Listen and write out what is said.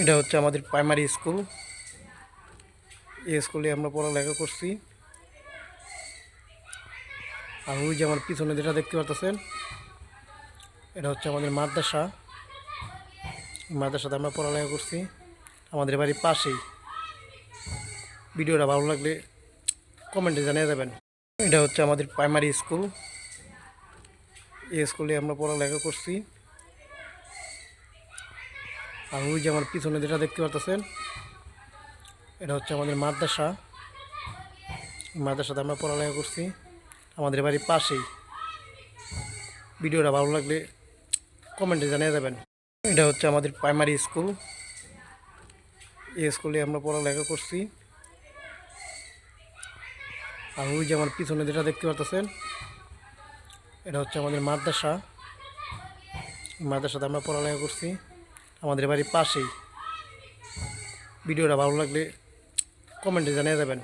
এটা হচ্ছে আমাদের প্রাইমারি স্কুল। এই স্কুলে আমরা পড়ালেখা করছি। আর ওই যে আমার পিছনে যেটা দেখতে পাচ্ছেন, এটা হচ্ছে আমাদের মাদ্রাসা। মাদ্রাসাতে আমরা পড়ালেখা করছি, আমাদের বাড়ির পাশেই। ভিডিওটা ভালো লাগলে কমেন্টে জানিয়ে দেবেন। এটা হচ্ছে আমাদের প্রাইমারি স্কুল। এই স্কুলে আমরা পড়ালেখা করছি। আর ওই যে আমার পিছনে যেটা দেখতে পাচ্ছেন, এটা হচ্ছে আমাদের মাদ্রাসা। মাদ্রাসাতে আমরা পড়ালেখা করছি, আমাদের বাড়ির পাশেই। ভিডিওটা ভালো লাগলে কমেন্টে জানিয়ে দেবেন। এটা হচ্ছে আমাদের প্রাইমারি স্কুল। এই স্কুলে আমরা পড়ালেখা করছি। আর ওই যে আমার পিছনে যেটা দেখতে পাচ্ছেন, এটা হচ্ছে আমাদের মাদ্রাসা। মাদ্রাসাতে আমরা পড়ালেখা করছি, আমাদের বাড়ির পাশেই। ভিডিওটা ভালো লাগলে কমেন্টে জানিয়ে দেবেন।